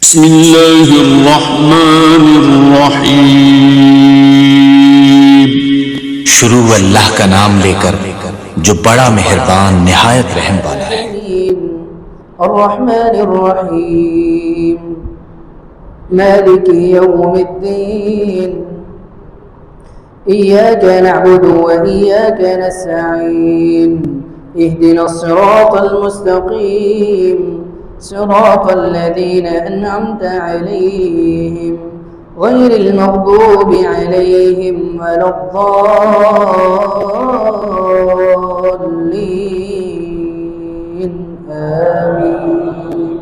بسم الله الرحمن الرحیم۔ शुरू अल्लाह का नाम लेकर जो बड़ा मेहरबान निहायत रहम वाला है। الرحمن الرحيم مالك يوم الدين إياك نعبد وإياك نستعين اهدنا الصراط المستقيم صراط الذين أنعمت عليهم غير المغضوب عليهم ولا الضالين آمين.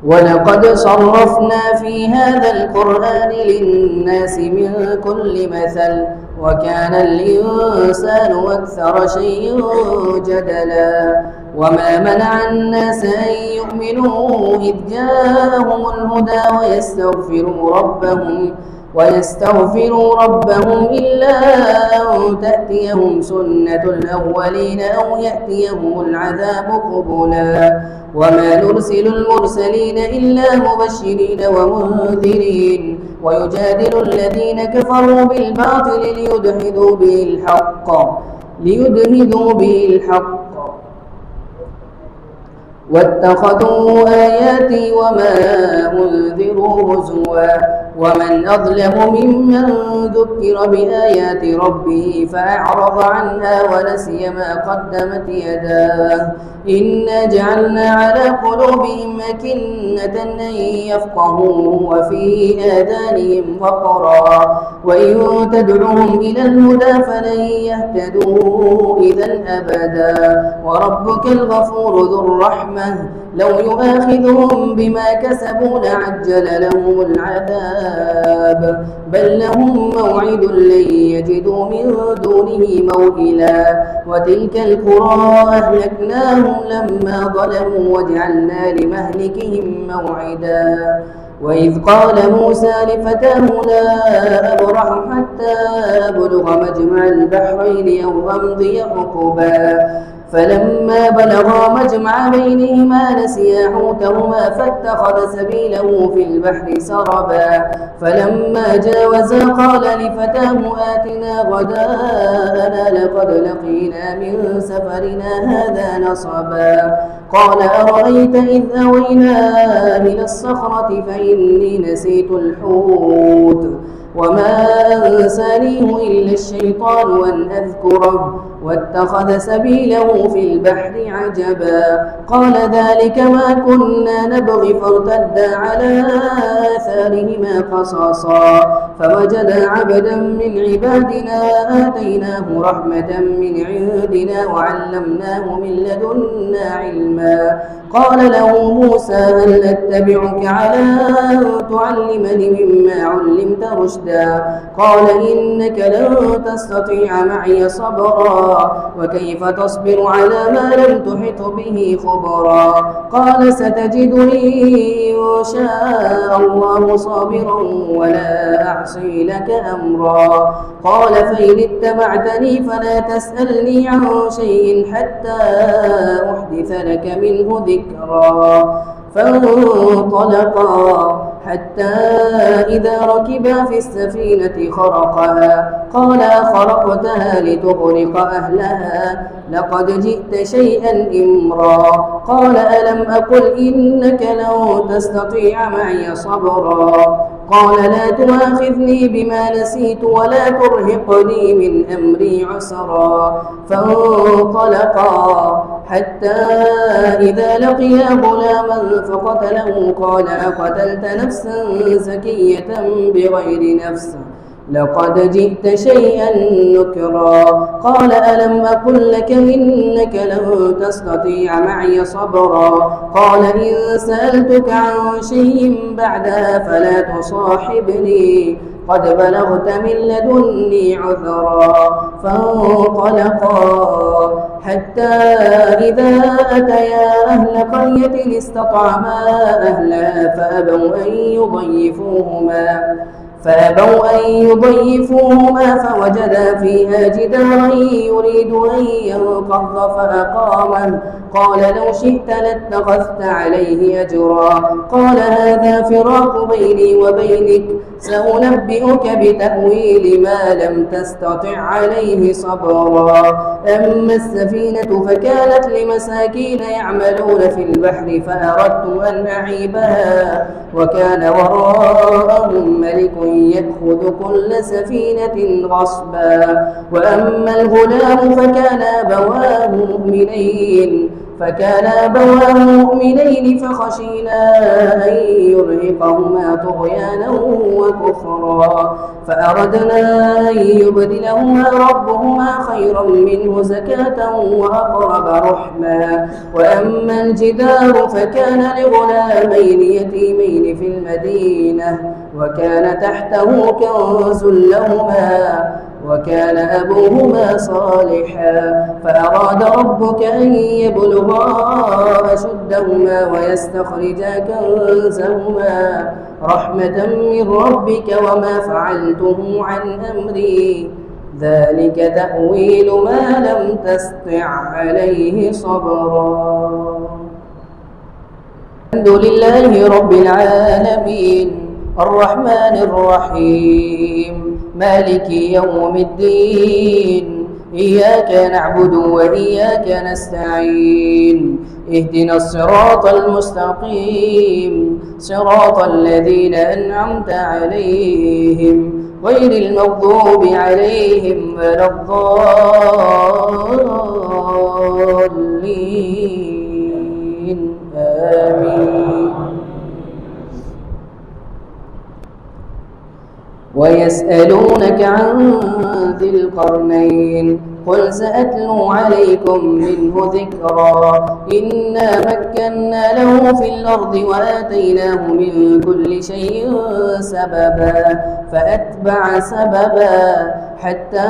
ولقد صرفنا في هذا القرآن للناس من كل مثل وكان الإنسان أكثر شيء جدلا وما منع الناس أن يؤمنوا إذ جاءهم الهدى ويستغفروا ربهم إلا أن تأتيهم سنة الأولين أو يأتيهم العذاب قبلا وما نرسل المرسلين إلا مبشرين ومنذرين ويجادل الذين كفروا بالباطل ليدحضوا به الحق واتخذوا آياتي وما أنذروا هزوا ومن أظلم ممن ذكر بآيات ربه فأعرض عنها ونسي ما قدمت يداه إنا جعلنا على قلوبهم أكنة أن يفقهوه وفي آذانهم وقرا وإن تدعوهم إلى الهدى فلن يهتدوا إذا أبدا وربك الغفور ذو الرحمة لو يؤاخذهم بما كسبوا لعجل لهم العذاب بل لهم موعد لن يجدوا من دونه موئلا وتلك القرى أهلكناهم لما ظلموا وجعلنا لمهلكهم موعدا وإذ قال موسى لفتاه لا أبرح حتى أبلغ مجمع البحرين أو أمضي حقبا فلما بلغا مجمع بينهما نسيا حوتهما فاتخذ سبيله في البحر سربا فلما جاوزا قال لفتاه آتنا غداءنا لقد لقينا من سفرنا هذا نصبا قال أرأيت إذ أوينا إلى الصخرة فإني نسيت الحوت وما أنسانيه إلا الشيطان أن أذكره واتخذ سبيله في البحر عجبا قال ذلك ما كنا نبغي فارتدا على آثارهما قصصا فوجدا عبدا من عبادنا آتيناه رحمة من عندنا وعلمناه من لدنا علما قال له موسى هل أتبعك على أن تعلمني مما علمت رشدا قال إنك لن تستطيع معي صبرا وكيف تصبر على ما لم تحط به خبرا قال ستجدني إن شاء الله صابرا ولا أعصي لك أمرا قال فإن اتبعتني فلا تسألني عن شيء حتى أحدث لك منه ذكرا فانطلقا حتى إذا ركبا في السفينة خرقها قال خرقتها لتغرق أهلها لقد جئت شيئا إمرا قال ألم أقل إنك لن تستطيع معي صبرا قال لا تؤاخذني بما نسيت ولا ترهقني من أمري عسرا فانطلقا حتى إذا لقيا غلاما فقتله قال أقتلت نفسا زكية بغير نفس لقد جئت شيئا نكرا قال ألم أقل لك إنك لن تستطيع معي صبرا قال إن سألتك عن شيء بعدها فلا تصاحبني قد بلغت من لدني عذرا فانطلقا حتى إذا أتيا أهل قرية استطعما أهلها فأبوا أن يضيفوهما فأبوا أن يضيفوهما فوجدا فيها جدارا يريد أن ينقض فأقامه قال لو شئت لاتخذت عليه أجرا قال هذا فراق بيني وبينك سأنبئك بتأويل ما لم تستطع عليه صبرا أما السفينة فكانت لمساكين يعملون في البحر فأردت أن أعيبها وكان وراءهم ملك يأخذ كل سفينة غصبا وأما الغلام فكان أبواه مؤمنين فخشينا أن يرهقهما طغيانا وكفرا فأردنا أن يبدلهما ربهما خيرا منه زكاة وأقرب رحما وأما الجدار فكان لغلامين يتيمين في المدينة وكان تحته كنز لهما وكان أبوهما صالحا فأراد ربك أن يبلغا أشدهما ويستخرجا كنزهما رحمة من ربك وما فعلته عن أمري ذلك تأويل ما لم تسطع عليه صبرا. الحمد لله رب العالمين الرحمن الرحيم مالك يوم الدين إياك نعبد وإياك نستعين اهدنا الصراط المستقيم صراط الذين أنعمت عليهم غير المغضوب عليهم ولا الضالين آمين. ويسألونك عن ذي القرنين قل سأتلو عليكم منه ذكرا إنا مكنا له في الأرض وآتيناه من كل شيء سببا فأتبع سببا حتى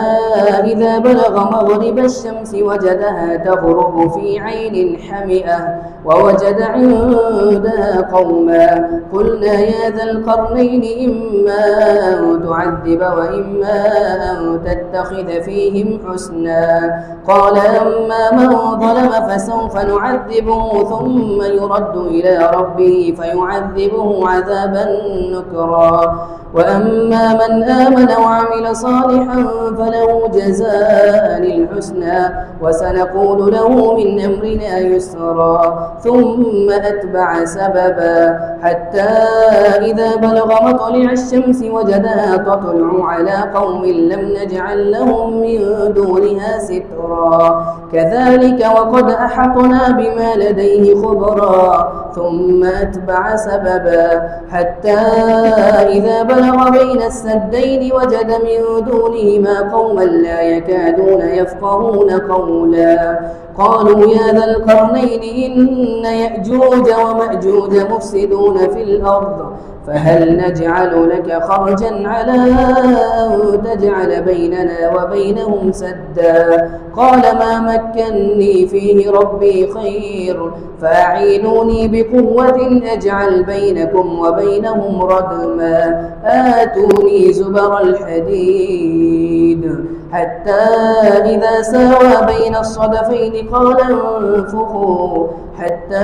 إذا بلغ مغرب الشمس وجدها تغرب في عين حمئة ووجد عندها قوما قلنا يا ذا القرنين إما أن تعذب وإما أن تتخذ فيهم حسنا قال أما من ظلم فسوف نعذبه ثم يرد إلى ربه فيعذبه عذابا نكرا وأما من آمن وعمل صالحا فله جزاء الحسنى وسنقول له من أمرنا يسرا ثم أتبع سببا حتى إذا بلغ مطلع الشمس وجدها تطلع على قوم لم نجعل لهم من دونها سترا كذلك وقد أحطنا بما لديه خبرا ثم أتبع سببا حتى إذا بلغ بين السدين وجد من دونهما قوما لا يكادون يفقهون قولا قالوا يا ذا القرنين إن يأجوج ومأجوج مفسدون في الأرض فهل نجعل لك خرجا على أن تجعل بيننا وبينهم سدا قال ما مكني فيه ربي خير فأعينوني بقوة أجعل بينكم وبينهم ردما آتوني زبر الحديد حتى إذا ساوى بين الصدفين قال انفخوا حتى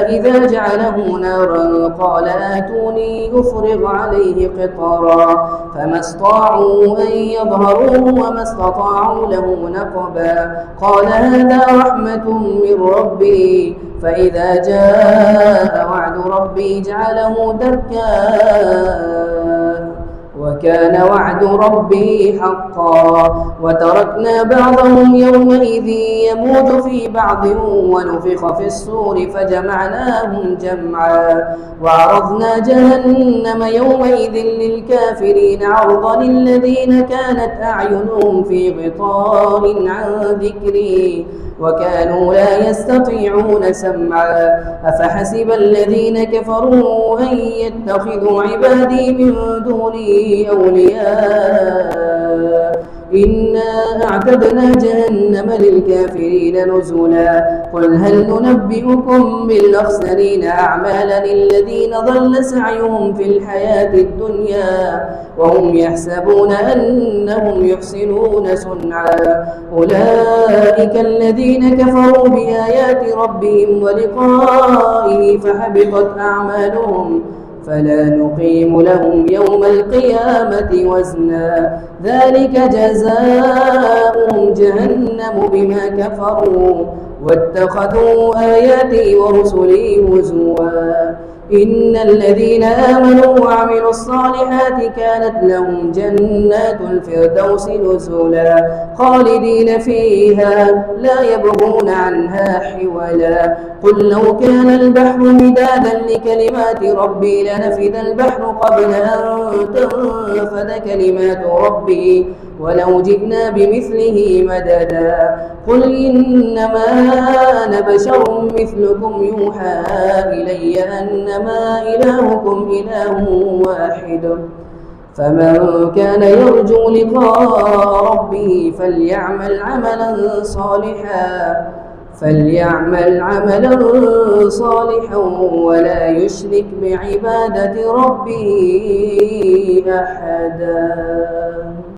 إذا جعله نارا قال آتوني أفرغ عليه قطرا فما استطاعوا أن يظهروه وما استطاعوا له نقبا قال هذا رحمة من ربي فإذا جاء وعد ربي جعله دكا وكان وعد ربي حقا وتركنا بعضهم يومئذ يموت في بعض ونفخ في الصور فجمعناهم جمعا وعرضنا جهنم يومئذ للكافرين عرضا الذين كانت أعينهم في غطاء عن ذكري وكانوا لا يستطيعون سمعا أفحسب الذين كفروا أن يتخذوا عبادي من دوني أولياء إنا أعتدنا جهنم للكافرين نزلا قل هل ننبئكم بالأخسرين أعمالا الذين ضل سعيهم في الحياة الدنيا وهم يحسبون أنهم يحسنون صنعا أولئك الذين كفروا بآيات ربهم ولقائه فحبطت أعمالهم فلا نقيم لهم يوم القيامة وزنا ذلك جزاؤهم جهنم بما كفروا واتخذوا آياتي ورسلي هزوا إن الذين آمنوا وعملوا الصالحات كانت لهم جنات الفردوس نزلا خالدين فيها لا يبغون عنها حولا قل لو كان البحر مدادا لكلمات ربي لنفد البحر قبل أن تنفد كلمات ربي ولو جئنا بمثله مددا قل إنما أنا بشر مثلكم يوحى إلي أنما إلهكم إله واحد فمن كان يرجو لقاء ربه فليعمل عملا صالحا ولا يشرك بعبادة ربه أحدا.